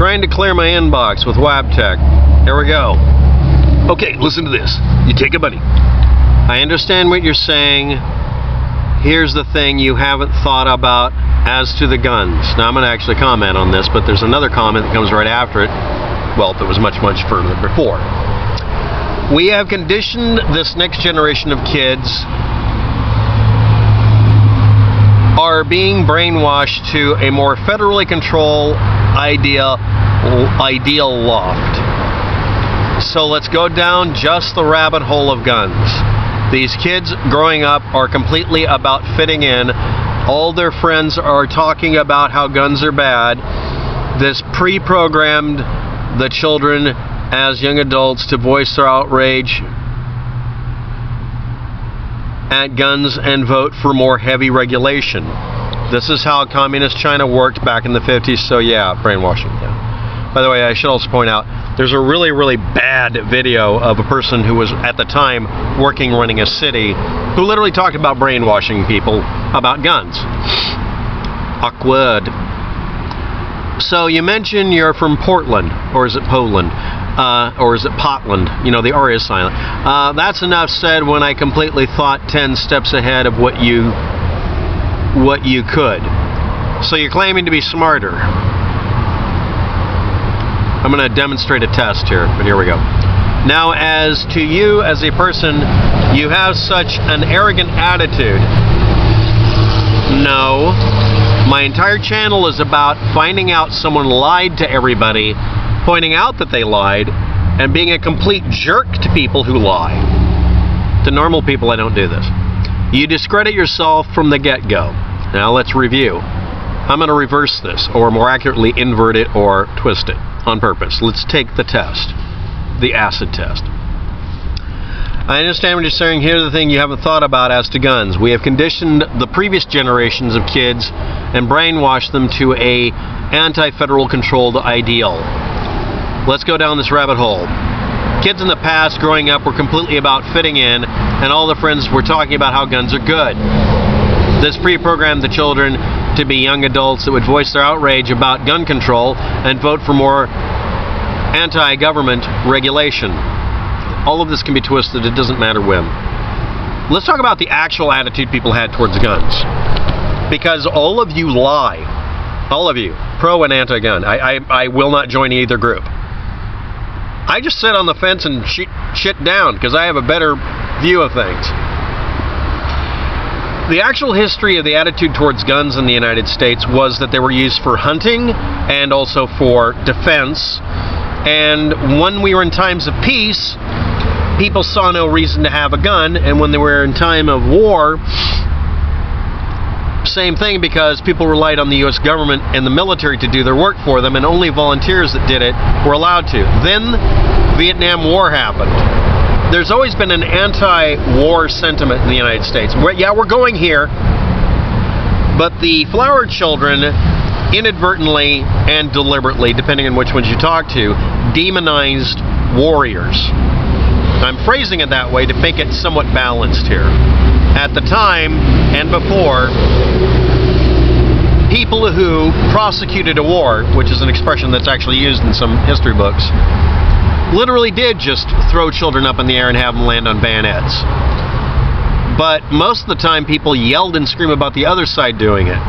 Trying to clear my inbox with WAPTech. Here we go. Okay, listen to this. You take a buddy. I understand what you're saying. Here's the thing you haven't thought about as to the guns. Now, I'm going to actually comment on this, but there's another comment that comes right after it. Well, that was much, much further before. We have conditioned this next generation of kids are being brainwashed to a more federally controlled ideal loft. So let's go down just the rabbit hole of guns. These kids growing up are completely about fitting in. All their friends are talking about how guns are bad. This pre-programmed the children as young adults to voice their outrage at guns and vote for more heavy regulation. This is how communist China worked back in the 50s, so yeah, brainwashing. Yeah. By the way, I should also point out, there's a really, really bad video of a person who was, at the time, running a city, who literally talked about brainwashing people about guns. Awkward. So you mentioned you're from Portland, or is it Poland? Or is it Potland? You know, the R is silent. That's enough said when I completely thought 10 steps ahead of what you could. So you're claiming to be smarter. I'm going to demonstrate a test here, but here we go. Now, as to you as a person, you have such an arrogant attitude. No. My entire channel is about finding out someone lied to everybody, pointing out that they lied, and being a complete jerk to people who lie. To normal people, I don't do this. You discredit yourself from the get-go. Now let's review. I'm going to reverse this, or more accurately, invert it or twist it on purpose. Let's take the test, the acid test. I understand what you're saying. Here's the thing you haven't thought about as to guns. We have conditioned the previous generations of kids and brainwashed them to a anti-federal controlled ideal. Let's go down this rabbit hole. Kids in the past growing up were completely about fitting in, and all their friends were talking about how guns are good. This pre-programmed the children to be young adults that would voice their outrage about gun control and vote for more anti-government regulation. All of this can be twisted. It doesn't matter when. Let's talk about the actual attitude people had towards guns. Because all of you lie. All of you. Pro and anti-gun. I will not join either group. I just sit on the fence and shit down because I have a better view of things. The actual history of the attitude towards guns in the United States was that they were used for hunting and also for defense. And when we were in times of peace, people saw no reason to have a gun, and when they were in time of war, same thing, because people relied on the U.S. government and the military to do their work for them, and only volunteers that did it were allowed to. Then Vietnam War happened. There's always been an anti-war sentiment in the United States. We're going here, but the flower children inadvertently and deliberately, depending on which ones you talk to, demonized warriors. I'm phrasing it that way to make it somewhat balanced here. At the time and before, people who prosecuted a war, which is an expression that's actually used in some history books, literally did just throw children up in the air and have them land on bayonets. But most of the time, people yelled and screamed about the other side doing it.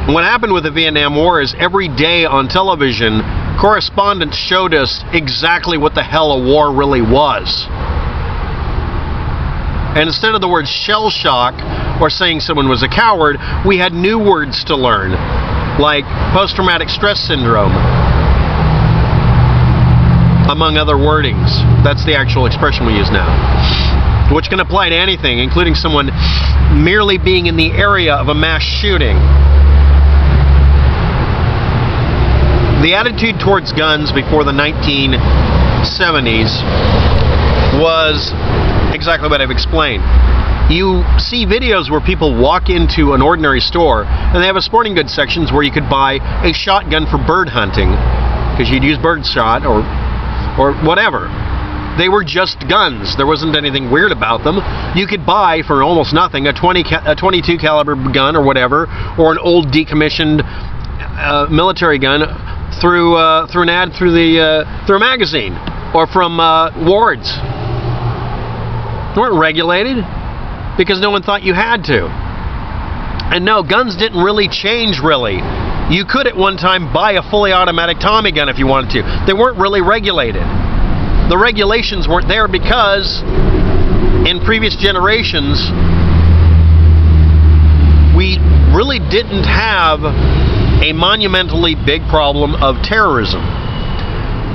What happened with the Vietnam War is every day on television, correspondents showed us exactly what the hell a war really was. And instead of the word shell shock or saying someone was a coward, we had new words to learn, like post-traumatic stress syndrome, among other wordings. That's the actual expression we use now, which can apply to anything, including someone merely being in the area of a mass shooting. The attitude towards guns before the 1970s was exactly what I've explained. You see videos where people walk into an ordinary store and they have a sporting goods sections where you could buy a shotgun for bird hunting, because you'd use bird shot or whatever. They were just guns. There wasn't anything weird about them. You could buy for almost nothing a 22 caliber gun or whatever, or an old decommissioned military gun, through an ad through a magazine or from wards. They weren't regulated because no one thought you had to. And no, guns didn't really change, really. You could at one time buy a fully automatic Tommy gun if you wanted to. They weren't really regulated. The regulations weren't there because in previous generations, we really didn't have a monumentally big problem of terrorism.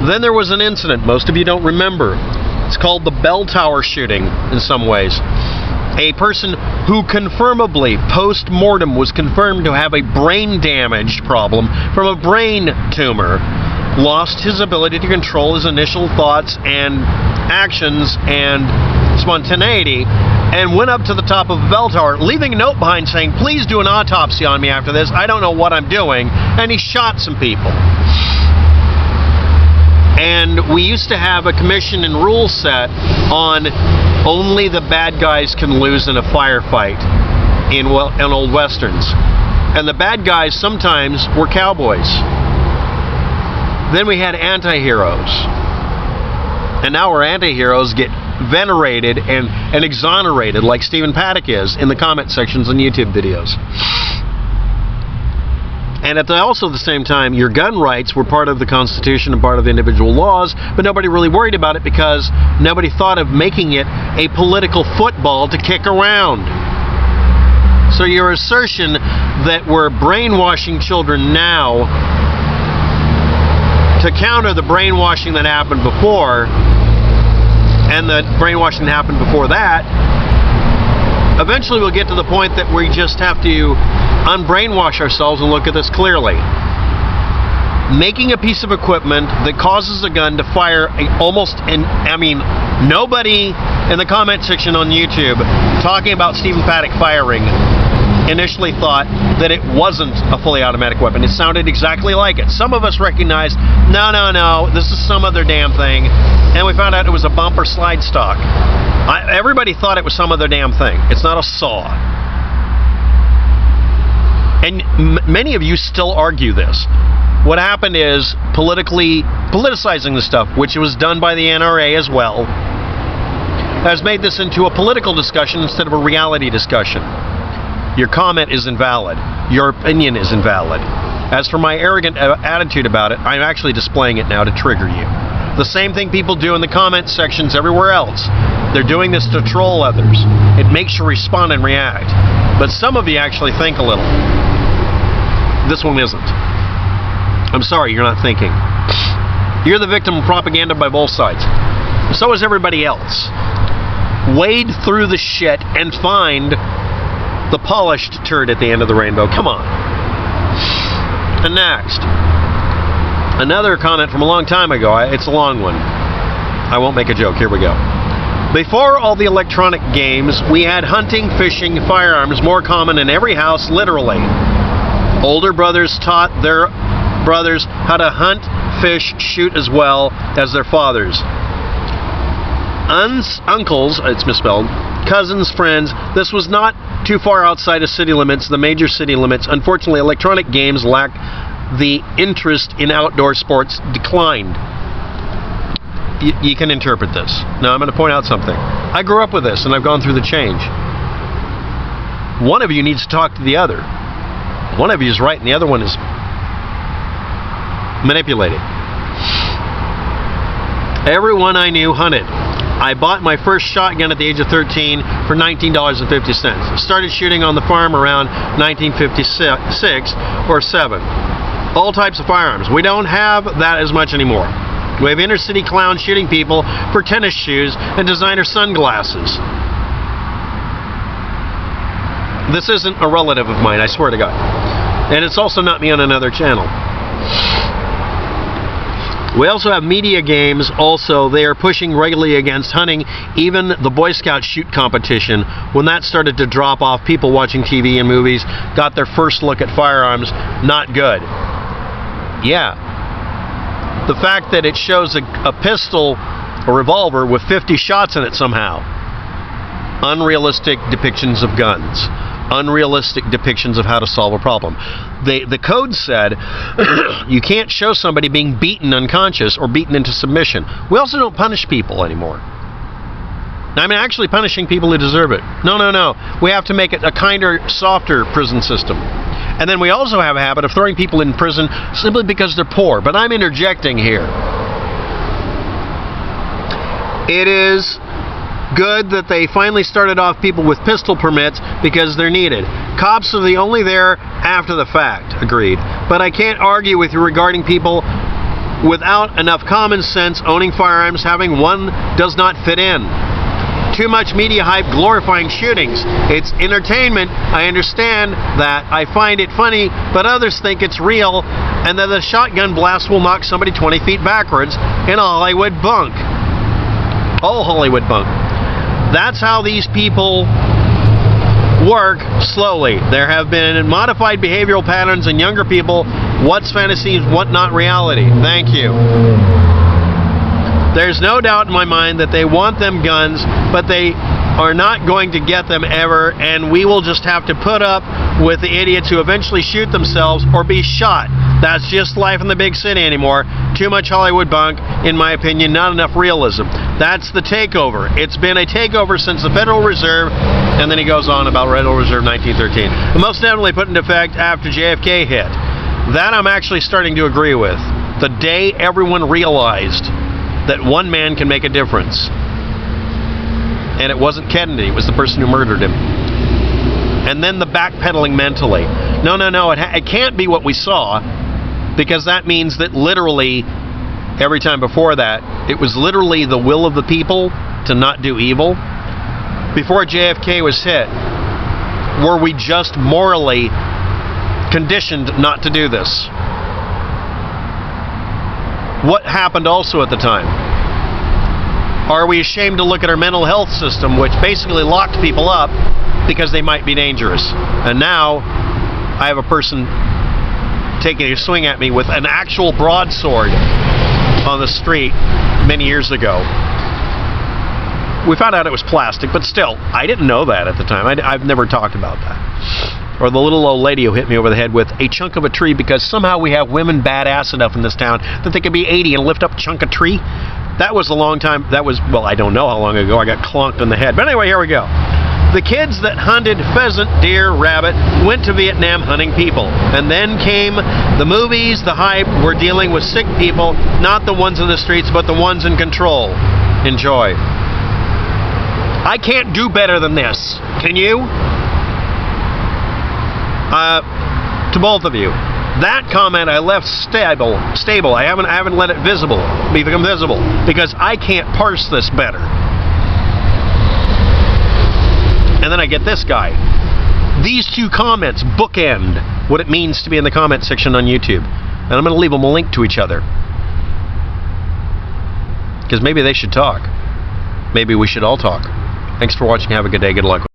Then there was an incident most of you don't remember. It's called the Bell Tower shooting in some ways. A person who confirmably, post-mortem, was confirmed to have a brain damage problem from a brain tumor, lost his ability to control his initial thoughts and actions and spontaneity, and went up to the top of the bell tower, leaving a note behind saying, "Please do an autopsy on me after this. I don't know what I'm doing." And he shot some people. And we used to have a commission and rule set on only the bad guys can lose in a firefight in old westerns. And the bad guys sometimes were cowboys. Then we had anti-heroes. And now our anti-heroes get venerated and exonerated like Stephen Paddock is in the comment sections on YouTube videos. And at the same time, your gun rights were part of the Constitution and part of the individual laws, but nobody really worried about it because nobody thought of making it a political football to kick around. So your assertion that we're brainwashing children now to counter the brainwashing that happened before, and the brainwashing that happened before that, eventually we'll get to the point that we just have to unbrainwash ourselves and look at this clearly. Making a piece of equipment that causes a gun to fire nobody in the comment section on YouTube talking about Stephen Paddock firing initially thought that it wasn't a fully automatic weapon. It sounded exactly like it. Some of us recognized, no, this is some other damn thing, and we found out it was a bumper slide stock. Everybody thought it was some other damn thing. It's not a saw. And many of you still argue this. What happened is politicizing the stuff, which was done by the NRA as well, has made this into a political discussion instead of a reality discussion. Your comment is invalid. Your opinion is invalid. As for my arrogant attitude about it, I'm actually displaying it now to trigger you. The same thing people do in the comment sections everywhere else. They're doing this to troll others. It makes you respond and react. But some of you actually think a little. This one isn't. I'm sorry, you're not thinking. You're the victim of propaganda by both sides. So is everybody else. Wade through the shit and find the polished turd at the end of the rainbow. Come on. And next, another comment from a long time ago. It's a long one. I won't make a joke. Here we go. Before all the electronic games, we had hunting, fishing, firearms more common in every house, literally. Older brothers taught their brothers how to hunt, fish, shoot as well as their fathers. Uncles, it's misspelled, cousins, friends, this was not too far outside of city limits, the major city limits. Unfortunately, electronic games lack the interest in outdoor sports declined. You can interpret this. Now, I'm going to point out something. I grew up with this, and I've gone through the change. One of you needs to talk to the other. One of you is right, and the other one is manipulating. Everyone I knew hunted. I bought my first shotgun at the age of 13 for $19.50. Started shooting on the farm around 1956 or 7. All types of firearms. We don't have that as much anymore. We have inner city clowns shooting people for tennis shoes and designer sunglasses. This isn't a relative of mine, I swear to God. And it's also not me on another channel. We also have media games. Also, they are pushing regularly against hunting. Even the Boy Scout shoot competition, when that started to drop off, people watching TV and movies got their first look at firearms. Not good. Yeah. The fact that it shows a pistol, a revolver, with 50 shots in it somehow. Unrealistic depictions of guns. unrealistic depictions of how to solve a problem. The code said you can't show somebody being beaten unconscious or beaten into submission. We also don't punish people anymore. I mean, actually punishing people who deserve it. No. We have to make it a kinder, softer prison system. And then we also have a habit of throwing people in prison simply because they're poor. But I'm interjecting here. It is good that they finally started off people with pistol permits because they're needed. Cops are only there after the fact. Agreed. But I can't argue with you regarding people without enough common sense owning firearms. Having one does not fit in. Too much media hype glorifying shootings. It's entertainment. I understand that. I find it funny, but others think it's real and that the shotgun blast will knock somebody 20 feet backwards in a Hollywood bunk. Oh, Hollywood bunk. That's how these people work slowly. There have been modified behavioral patterns in younger people. What's fantasy, what not reality. Thank you. There's no doubt in my mind that they want them guns, but they are not going to get them ever, and we will just have to put up with the idiots who eventually shoot themselves or be shot. That's just life in the big city anymore. Too much Hollywood bunk, in my opinion, not enough realism. That's the takeover. It's been a takeover since the Federal Reserve, and then he goes on about Federal Reserve 1913. Most definitely put into effect after JFK hit. That I'm actually starting to agree with. The day everyone realized that one man can make a difference. And it wasn't Kennedy, it was the person who murdered him. And then the backpedaling mentally. No, it can't be what we saw, because that means that literally, every time before that, it was literally the will of the people to not do evil. Before JFK was hit, were we just morally conditioned not to do this? What happened also at the time? Are we ashamed to look at our mental health system, which basically locked people up because they might be dangerous? And now I have a person taking a swing at me with an actual broadsword on the street many years ago. We found out it was plastic, but still, I didn't know that at the time. I've never talked about that. Or the little old lady who hit me over the head with a chunk of a tree because somehow we have women badass enough in this town that they can be 80 and lift up a chunk of tree. That was a long time. Well, I don't know how long ago I got clonked in the head. But anyway, here we go. The kids that hunted pheasant, deer, rabbit went to Vietnam hunting people. And then came the movies, the hype. We're dealing with sick people, not the ones in the streets, but the ones in control. Enjoy. I can't do better than this. Can you? To both of you, that comment I left stable. I haven't let it become visible because I can't parse this better. And then I get this guy. These two comments bookend what it means to be in the comment section on YouTube, and I'm going to leave them a link to each other because maybe they should talk. Maybe we should all talk. Thanks for watching. Have a good day. Good luck.